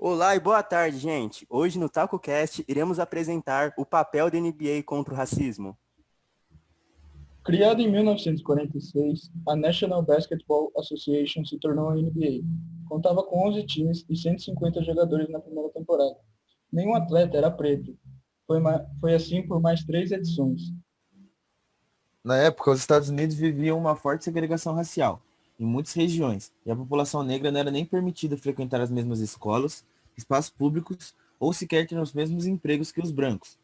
Olá e boa tarde, gente. Hoje no TacoCast iremos apresentar o papel da NBA contra o racismo. Criada em 1946, a National Basketball Association se tornou a NBA. Contava com 11 times e 150 jogadores na primeira temporada. Nenhum atleta era preto. Foi assim por mais 3 edições. Na época, os Estados Unidos viviam uma forte segregação racial em muitas regiões, e a população negra não era nem permitida frequentar as mesmas escolas, espaços públicos ou sequer ter os mesmos empregos que os brancos.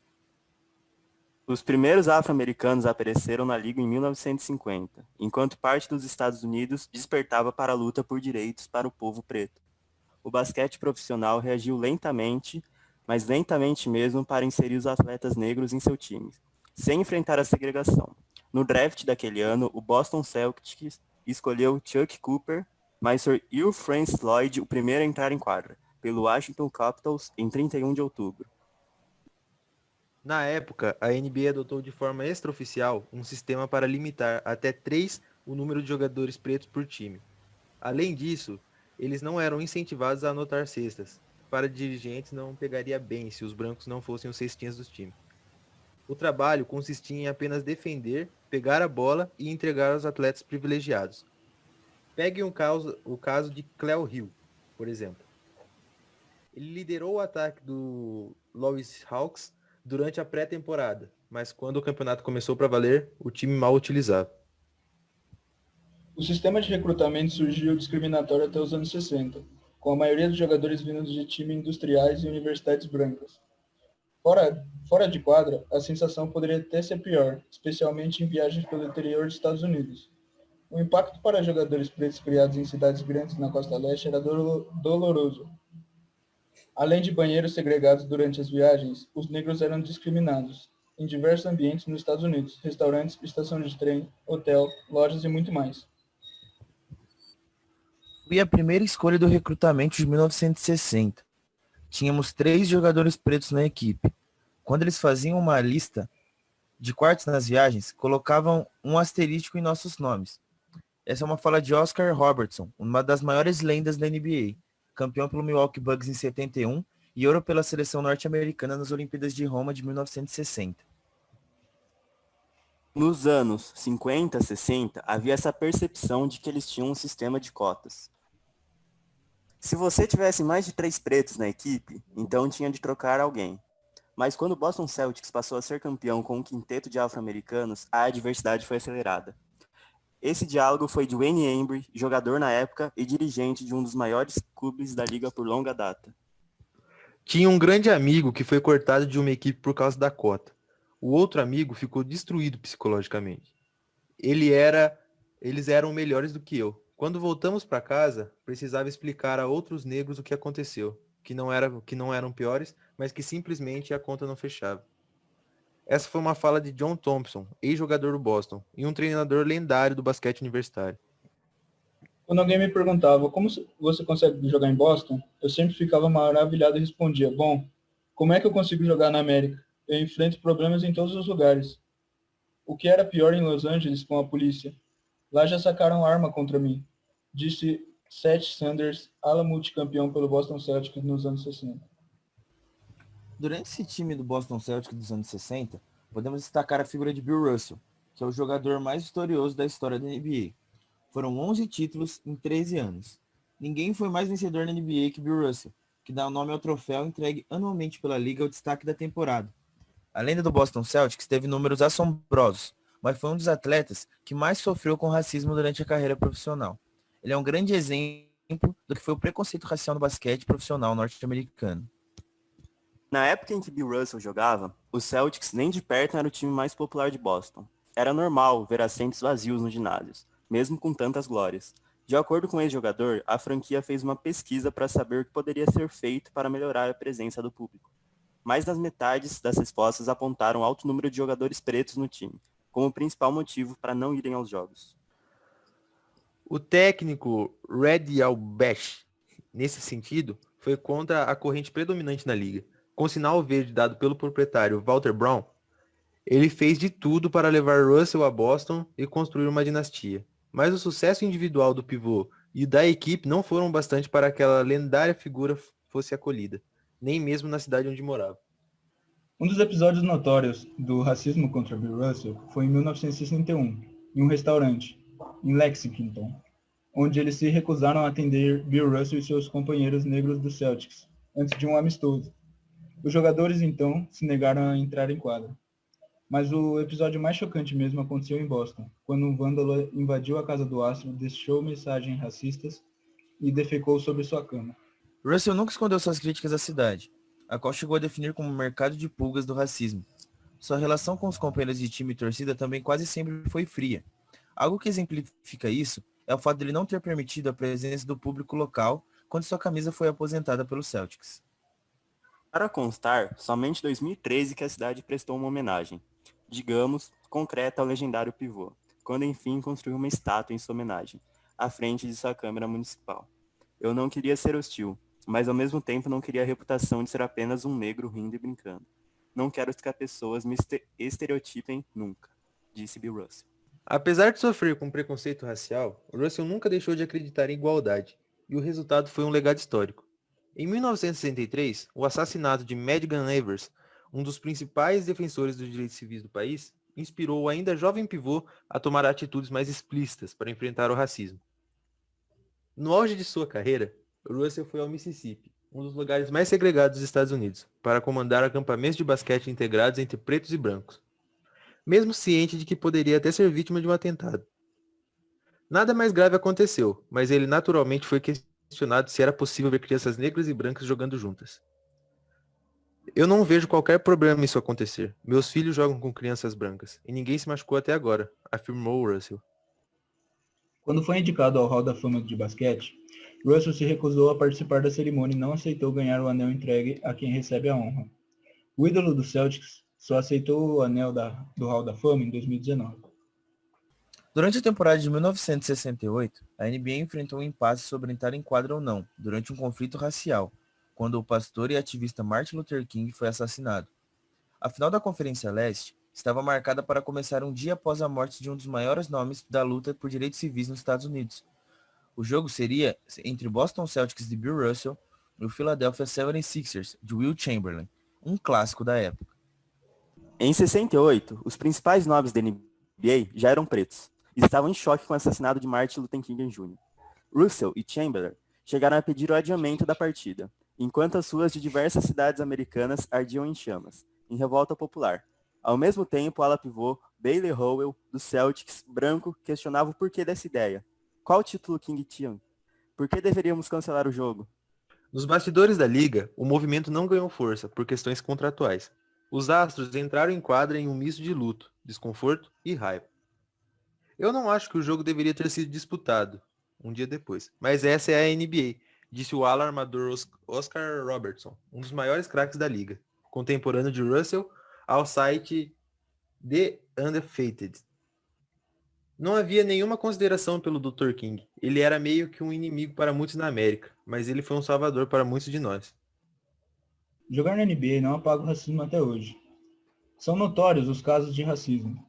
Os primeiros afro-americanos apareceram na liga em 1950, enquanto parte dos Estados Unidos despertava para a luta por direitos para o povo preto. O basquete profissional reagiu lentamente, mas lentamente mesmo, para inserir os atletas negros em seu time, sem enfrentar a segregação. No draft daquele ano, o Boston Celtics escolheu Chuck Cooper, mas Sir Hugh Francis Lloyd o primeiro a entrar em quadra, pelo Washington Capitals em 31 de outubro. Na época, a NBA adotou de forma extraoficial um sistema para limitar até 3 o número de jogadores pretos por time. Além disso, eles não eram incentivados a anotar cestas. Para dirigentes não pegaria bem se os brancos não fossem os cestinhas dos times. O trabalho consistia em apenas defender, pegar a bola e entregar aos atletas privilegiados. Pegue o caso de Cleo Hill, por exemplo. Ele liderou o ataque do Louis Hawks durante a pré-temporada, mas quando o campeonato começou para valer, o time mal utilizava. O sistema de recrutamento surgiu discriminatório até os anos 60, com a maioria dos jogadores vindos de times industriais e universidades brancas. Fora de quadra, a sensação poderia até ser pior, especialmente em viagens pelo interior dos Estados Unidos. O impacto para jogadores pretos criados em cidades grandes na costa leste era doloroso. Além de banheiros segregados durante as viagens, os negros eram discriminados em diversos ambientes nos Estados Unidos, restaurantes, estação de trem, hotel, lojas e muito mais. Fui a primeira escolha do recrutamento de 1960. Tínhamos 3 jogadores pretos na equipe. Quando eles faziam uma lista de quartos nas viagens, colocavam um asterístico em nossos nomes. Essa é uma fala de Oscar Robertson, uma das maiores lendas da NBA, campeão pelo Milwaukee Bucks em 71 e ouro pela seleção norte-americana nas Olimpíadas de Roma de 1960. Nos anos 50, 60, havia essa percepção de que eles tinham um sistema de cotas. Se você tivesse mais de 3 pretos na equipe, então tinha de trocar alguém. Mas quando o Boston Celtics passou a ser campeão com um quinteto de afro-americanos, a adversidade foi acelerada. Esse diálogo foi de Wayne Embry, jogador na época e dirigente de um dos maiores clubes da liga por longa data. Tinha um grande amigo que foi cortado de uma equipe por causa da cota. O outro amigo ficou destruído psicologicamente. Eles eram melhores do que eu. Quando voltamos para casa, precisava explicar a outros negros o que aconteceu, que não eram piores, mas que simplesmente a conta não fechava. Essa foi uma fala de John Thompson, ex-jogador do Boston, e um treinador lendário do basquete universitário. Quando alguém me perguntava como você consegue jogar em Boston, eu sempre ficava maravilhado e respondia: bom, como é que eu consigo jogar na América? Eu enfrento problemas em todos os lugares. O que era pior em Los Angeles com a polícia? Lá já sacaram arma contra mim, disse Seth Sanders, ala multicampeão pelo Boston Celtics nos anos 60. Durante esse time do Boston Celtics dos anos 60, podemos destacar a figura de Bill Russell, que é o jogador mais vitorioso da história da NBA. Foram 11 títulos em 13 anos. Ninguém foi mais vencedor na NBA que Bill Russell, que dá o nome ao troféu entregue anualmente pela liga ao destaque da temporada. A lenda do Boston Celtics teve números assombrosos, mas foi um dos atletas que mais sofreu com racismo durante a carreira profissional. Ele é um grande exemplo do que foi o preconceito racial no basquete profissional norte-americano. Na época em que Bill Russell jogava, os Celtics nem de perto era o time mais popular de Boston. Era normal ver assentos vazios nos ginásios, mesmo com tantas glórias. De acordo com o ex-jogador, a franquia fez uma pesquisa para saber o que poderia ser feito para melhorar a presença do público. Mais das metades das respostas apontaram alto número de jogadores pretos no time, como principal motivo para não irem aos jogos. O técnico Red Auerbach, nesse sentido, foi contra a corrente predominante na liga. Com sinal verde dado pelo proprietário Walter Brown, ele fez de tudo para levar Russell a Boston e construir uma dinastia. Mas o sucesso individual do pivô e da equipe não foram bastante para aquela lendária figura fosse acolhida, nem mesmo na cidade onde morava. Um dos episódios notórios do racismo contra Bill Russell foi em 1961, em um restaurante, em Lexington, onde eles se recusaram a atender Bill Russell e seus companheiros negros do Celtics, antes de um amistoso. Os jogadores, então, se negaram a entrar em quadra. Mas o episódio mais chocante mesmo aconteceu em Boston, quando um vândalo invadiu a casa do astro, deixou mensagens racistas e defecou sobre sua cama. Russell nunca escondeu suas críticas à cidade, a qual chegou a definir como um mercado de pulgas do racismo. Sua relação com os companheiros de time e torcida também quase sempre foi fria. Algo que exemplifica isso é o fato de ele não ter permitido a presença do público local quando sua camisa foi aposentada pelo Celtics. Para constar, somente em 2013 que a cidade prestou uma homenagem, digamos, concreta ao legendário pivô, quando enfim construiu uma estátua em sua homenagem, à frente de sua Câmara Municipal. Eu não queria ser hostil, mas ao mesmo tempo não queria a reputação de ser apenas um negro rindo e brincando. Não quero que as pessoas me estereotipem nunca, disse Bill Russell. Apesar de sofrer com preconceito racial, Russell nunca deixou de acreditar em igualdade, e o resultado foi um legado histórico. Em 1963, o assassinato de Medgar Evers, um dos principais defensores dos direitos civis do país, inspirou o ainda jovem pivô a tomar atitudes mais explícitas para enfrentar o racismo. No auge de sua carreira, Russell foi ao Mississippi, um dos lugares mais segregados dos Estados Unidos, para comandar acampamentos de basquete integrados entre pretos e brancos, mesmo ciente de que poderia até ser vítima de um atentado. Nada mais grave aconteceu, mas ele naturalmente foi questionado se era possível ver crianças negras e brancas jogando juntas. Eu não vejo qualquer problema nisso acontecer. Meus filhos jogam com crianças brancas, e ninguém se machucou até agora, afirmou Russell. Quando foi indicado ao Hall da Fama de basquete, Russell se recusou a participar da cerimônia e não aceitou ganhar o anel entregue a quem recebe a honra. O ídolo do Celtics só aceitou o anel do Hall da Fama em 2019. Durante a temporada de 1968, a NBA enfrentou um impasse sobre entrar em quadra ou não, durante um conflito racial, quando o pastor e ativista Martin Luther King foi assassinado. A final da Conferência Leste estava marcada para começar um dia após a morte de um dos maiores nomes da luta por direitos civis nos Estados Unidos. O jogo seria entre Boston Celtics de Bill Russell e o Philadelphia 76ers de Will Chamberlain, um clássico da época. Em 68, os principais nomes da NBA já eram pretos e estavam em choque com o assassinato de Martin Luther King Jr. Russell e Chamberlain chegaram a pedir o adiamento da partida, enquanto as ruas de diversas cidades americanas ardiam em chamas, em revolta popular. Ao mesmo tempo, o ala pivô Bailey Howell, do Celtics, branco, questionava o porquê dessa ideia. Qual título King tinha? Por que deveríamos cancelar o jogo? Nos bastidores da liga, o movimento não ganhou força por questões contratuais. Os astros entraram em quadra em um misto de luto, desconforto e raiva. Eu não acho que o jogo deveria ter sido disputado um dia depois, mas essa é a NBA, disse o ala armador Oscar Robertson, um dos maiores craques da liga, contemporâneo de Russell, ao site The Undefeated. Não havia nenhuma consideração pelo Dr. King. Ele era meio que um inimigo para muitos na América, mas ele foi um salvador para muitos de nós. Jogar na NBA não apaga o racismo até hoje. São notórios os casos de racismo.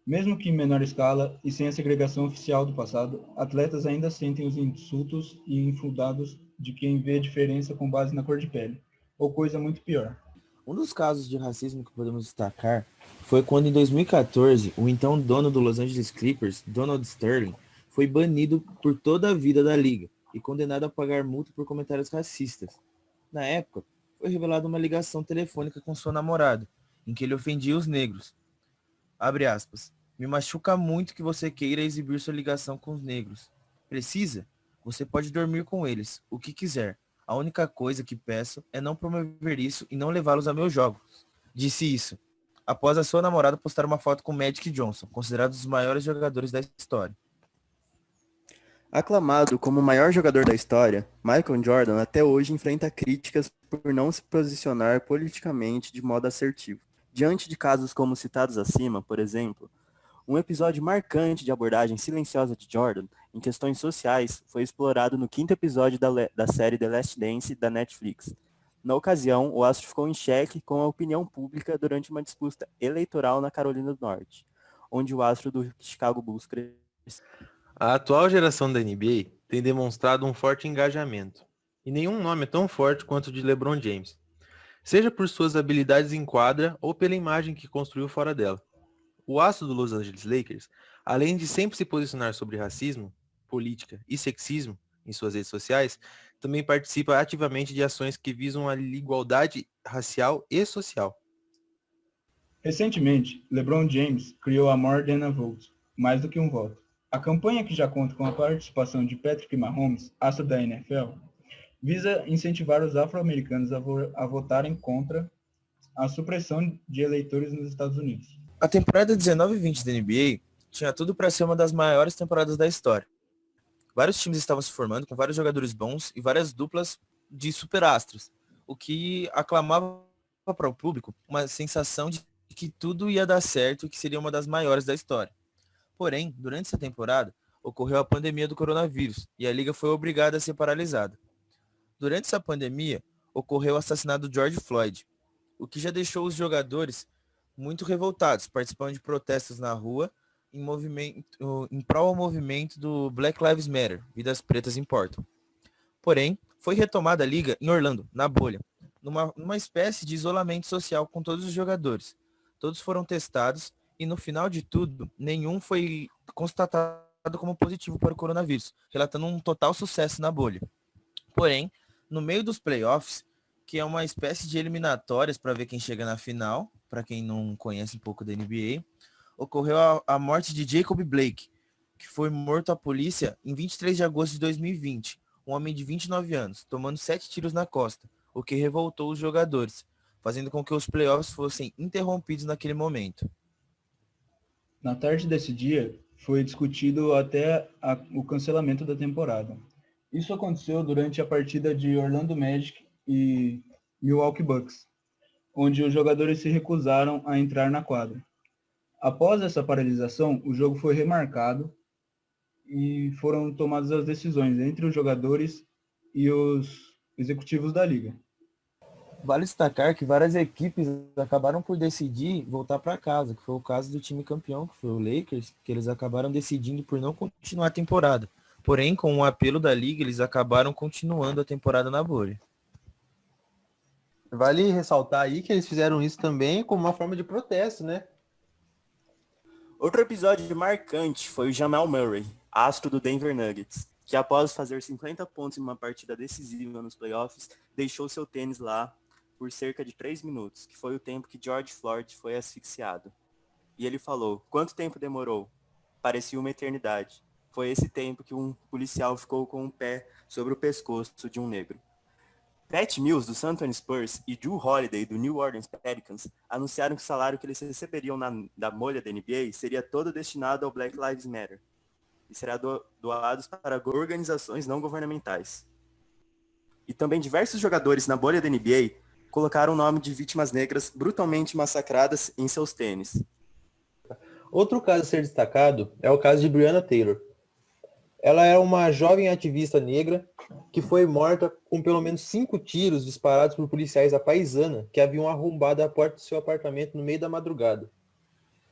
Mesmo que em menor escala e sem a segregação oficial do passado, atletas ainda sentem os insultos e infundados de quem vê a diferença com base na cor de pele, ou coisa muito pior. Um dos casos de racismo que podemos destacar foi quando em 2014, o então dono do Los Angeles Clippers, Donald Sterling, foi banido por toda a vida da liga e condenado a pagar multa por comentários racistas. Na época, foi revelada uma ligação telefônica com sua namorada, em que ele ofendia os negros. Abre aspas. Me machuca muito que você queira exibir sua ligação com os negros. Precisa? Você pode dormir com eles, o que quiser. A única coisa que peço é não promover isso e não levá-los a meus jogos. Disse isso, após a sua namorada postar uma foto com Magic Johnson, considerado um dos maiores jogadores da história. Aclamado como o maior jogador da história, Michael Jordan até hoje enfrenta críticas por não se posicionar politicamente de modo assertivo. Diante de casos como citados acima, por exemplo, um episódio marcante de abordagem silenciosa de Jordan em questões sociais foi explorado no 5º episódio da série The Last Dance da Netflix. Na ocasião, o astro ficou em xeque com a opinião pública durante uma disputa eleitoral na Carolina do Norte, onde o astro do Chicago Bulls cresceu. A atual geração da NBA tem demonstrado um forte engajamento. e nenhum nome é tão forte quanto o de LeBron James, seja por suas habilidades em quadra ou pela imagem que construiu fora dela. O astro do Los Angeles Lakers, além de sempre se posicionar sobre racismo, política e sexismo em suas redes sociais, também participa ativamente de ações que visam a igualdade racial e social. Recentemente, LeBron James criou a More Than a Vote, mais do que um voto. A campanha, que já conta com a participação de Patrick Mahomes, astro da NFL, visa incentivar os afro-americanos a votarem contra a supressão de eleitores nos Estados Unidos. A temporada 19-20 da NBA tinha tudo para ser uma das maiores temporadas da história. Vários times estavam se formando com vários jogadores bons e várias duplas de superastros, o que aclamava para o público uma sensação de que tudo ia dar certo e que seria uma das maiores da história. Porém, durante essa temporada, ocorreu a pandemia do coronavírus e a liga foi obrigada a ser paralisada. Durante essa pandemia, ocorreu o assassinato de George Floyd, o que já deixou os jogadores muito revoltados, participando de protestos na rua em prol ao movimento do Black Lives Matter, Vidas Pretas Importam. Porém, foi retomada a liga em Orlando, na bolha, numa espécie de isolamento social com todos os jogadores. Todos foram testados e no final de tudo, nenhum foi constatado como positivo para o coronavírus, relatando um total sucesso na bolha. Porém, no meio dos playoffs, que é uma espécie de eliminatórias para ver quem chega na final, para quem não conhece um pouco da NBA, ocorreu a morte de Jacob Blake, que foi morto à polícia em 23 de agosto de 2020, um homem de 29 anos, tomando 7 tiros na costa, o que revoltou os jogadores, fazendo com que os playoffs fossem interrompidos naquele momento. Na tarde desse dia, foi discutido até o cancelamento da temporada. Isso aconteceu durante a partida de Orlando Magic e Milwaukee Bucks, onde os jogadores se recusaram a entrar na quadra. Após essa paralisação, o jogo foi remarcado e foram tomadas as decisões entre os jogadores e os executivos da liga. Vale destacar que várias equipes acabaram por decidir voltar para casa, que foi o caso do time campeão, que foi o Lakers, que eles acabaram decidindo por não continuar a temporada. Porém, com o apelo da liga, eles acabaram continuando a temporada na bolha. Vale ressaltar aí que eles fizeram isso também como uma forma de protesto, né? Outro episódio marcante foi o Jamal Murray, astro do Denver Nuggets, que após fazer 50 pontos em uma partida decisiva nos playoffs, deixou seu tênis lá por cerca de 3 minutos, que foi o tempo que George Floyd foi asfixiado. E ele falou: "Quanto tempo demorou? Parecia uma eternidade. Foi esse tempo que um policial ficou com um pé sobre o pescoço de um negro." Pat Mills, do San Antonio Spurs, e Jrue Holiday, do New Orleans Pelicans, anunciaram que o salário que eles receberiam da bolha da NBA seria todo destinado ao Black Lives Matter e será doados para organizações não governamentais. E também diversos jogadores na bolha da NBA colocaram o nome de vítimas negras brutalmente massacradas em seus tênis. Outro caso a ser destacado é o caso de Breonna Taylor. Ela era uma jovem ativista negra que foi morta com pelo menos 5 tiros disparados por policiais da paisana que haviam arrombado a porta do seu apartamento no meio da madrugada.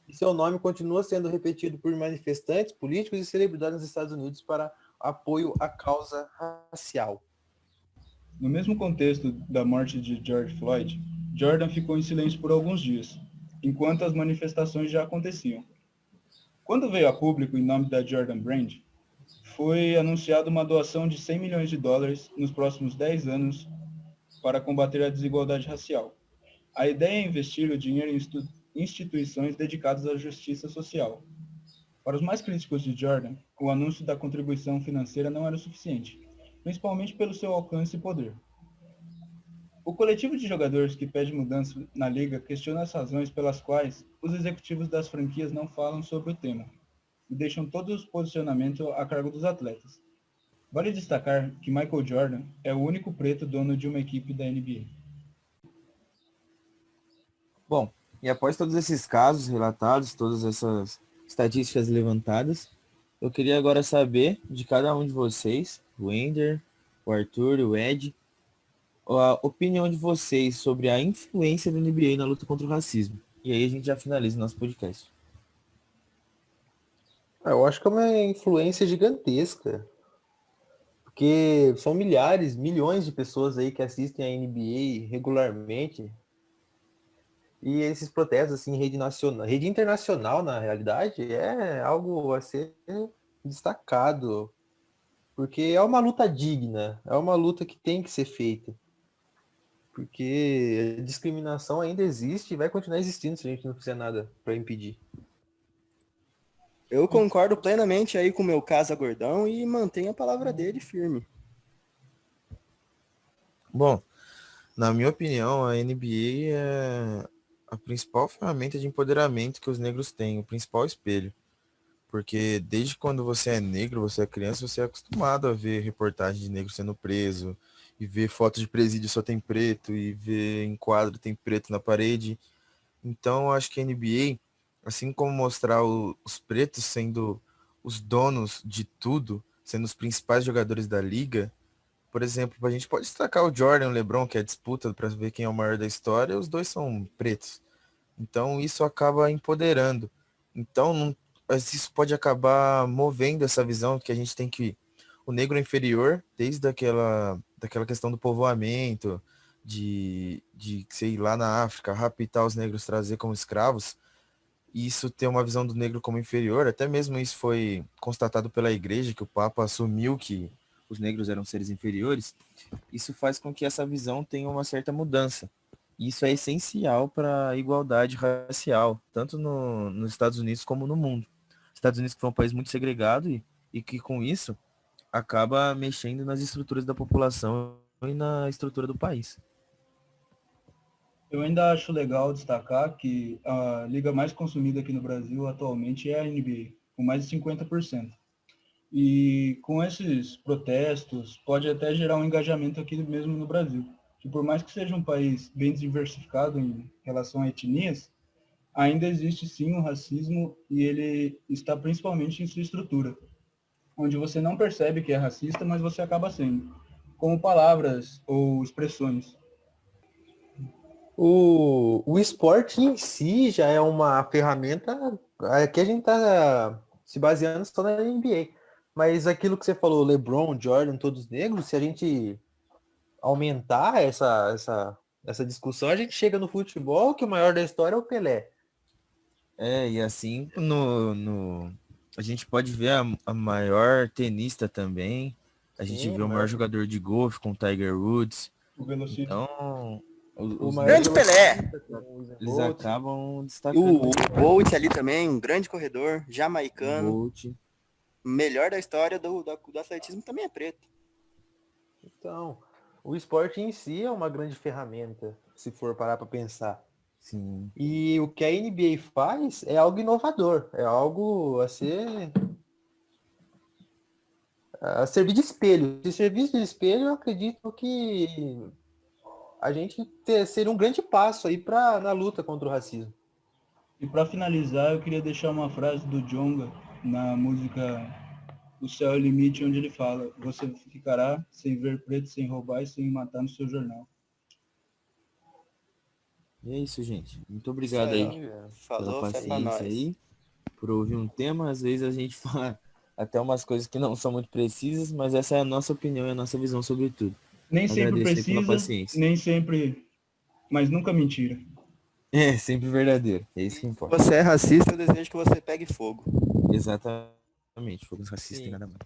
E seu nome continua sendo repetido por manifestantes, políticos e celebridades nos Estados Unidos para apoio à causa racial. No mesmo contexto da morte de George Floyd, Jordan ficou em silêncio por alguns dias, enquanto as manifestações já aconteciam. Quando veio a público em nome da Jordan Brand, foi anunciada uma doação de $100 milhões nos próximos 10 anos para combater a desigualdade racial. A ideia é investir o dinheiro em instituições dedicadas à justiça social. Para os mais críticos de Jordan, o anúncio da contribuição financeira não era o suficiente, principalmente pelo seu alcance e poder. O coletivo de jogadores que pede mudança na liga questiona as razões pelas quais os executivos das franquias não falam sobre o tema e deixam todo o posicionamento a cargo dos atletas. Vale destacar que Michael Jordan é o único preto dono de uma equipe da NBA. Bom, e após todos esses casos relatados, todas essas estatísticas levantadas, eu queria agora saber de cada um de vocês, o Ender, o Arthur, o Ed, a opinião de vocês sobre a influência da NBA na luta contra o racismo. E aí a gente já finaliza o nosso podcast. Eu acho que é uma influência gigantesca. Porque são milhares, milhões de pessoas aí que assistem a NBA regularmente. E esses protestos, assim, em rede nacional, rede internacional, na realidade, é algo a ser destacado. Porque é uma luta digna, é uma luta que tem que ser feita. Porque a discriminação ainda existe e vai continuar existindo se a gente não fizer nada para impedir. Eu concordo plenamente aí com o meu Casa Gordão e mantenho a palavra dele firme. Bom, na minha opinião, a NBA é a principal ferramenta de empoderamento que os negros têm, o principal espelho. Porque desde quando você é negro, você é criança, você é acostumado a ver reportagem de negro sendo preso, e ver fotos de presídio só tem preto, e ver em quadro tem preto na parede. Então, eu acho que a NBA, assim como mostrar os pretos sendo os donos de tudo, sendo os principais jogadores da liga, por exemplo, a gente pode destacar o Jordan e o LeBron, que é a disputa para ver quem é o maior da história, os dois são pretos. Então, isso acaba empoderando. Então, mas isso pode acabar movendo essa visão que a gente tem que o negro é inferior, desde daquela questão do povoamento, de sei lá na África, raptar os negros, trazer como escravos, e isso ter uma visão do negro como inferior, até mesmo isso foi constatado pela igreja, que o Papa assumiu que os negros eram seres inferiores, isso faz com que essa visão tenha uma certa mudança. Isso é essencial para a igualdade racial, tanto nos Estados Unidos como no mundo. Estados Unidos que foi um país muito segregado e que com isso acaba mexendo nas estruturas da população e na estrutura do país. Eu ainda acho legal destacar que a liga mais consumida aqui no Brasil atualmente é a NBA, com mais de 50%. E com esses protestos, pode até gerar um engajamento aqui mesmo no Brasil. Que por mais que seja um país bem diversificado em relação a etnias, ainda existe sim o racismo e ele está principalmente em sua estrutura, onde você não percebe que é racista, mas você acaba sendo, como palavras ou expressões. O esporte em si já é uma ferramenta. Aqui a gente está se baseando só na NBA. Mas aquilo que você falou, LeBron, Jordan, todos negros, se a gente aumentar essa discussão, a gente chega no futebol, que o maior da história é o Pelé. E assim a gente pode ver a maior tenista também. A gente vê o maior jogador de golfe com o Tiger Woods. O velocista. Então, os Grande Pelé! eles acabam destacando O Bolt ali também, um grande corredor, o jamaicano. Bolt. Melhor da história do atletismo também é preto. Então, o esporte em si é uma grande ferramenta, se for parar para pensar. Sim. E o que a NBA faz é algo inovador, é algo a servir de espelho. Se servir de espelho, eu acredito que a gente seria um grande passo aí na luta contra o racismo. E para finalizar, eu queria deixar uma frase do Djonga na música O Céu é o Limite, onde ele fala: você ficará sem ver preto, sem roubar e sem matar no seu jornal. E é isso, gente. Muito obrigado aí pela Falou, fé pra paciência nós. aí, por ouvir um tema. Às vezes a gente fala até umas coisas que não são muito precisas, mas essa é a nossa opinião e a nossa visão sobre tudo. Nem sempre Agradecer pela precisa, paciência. nem sempre, mas nunca mentira. É, sempre verdadeiro. É isso que Se importa. você é racista, eu desejo que você pegue fogo. Exatamente. Fogos racistas, Sim. nada mais.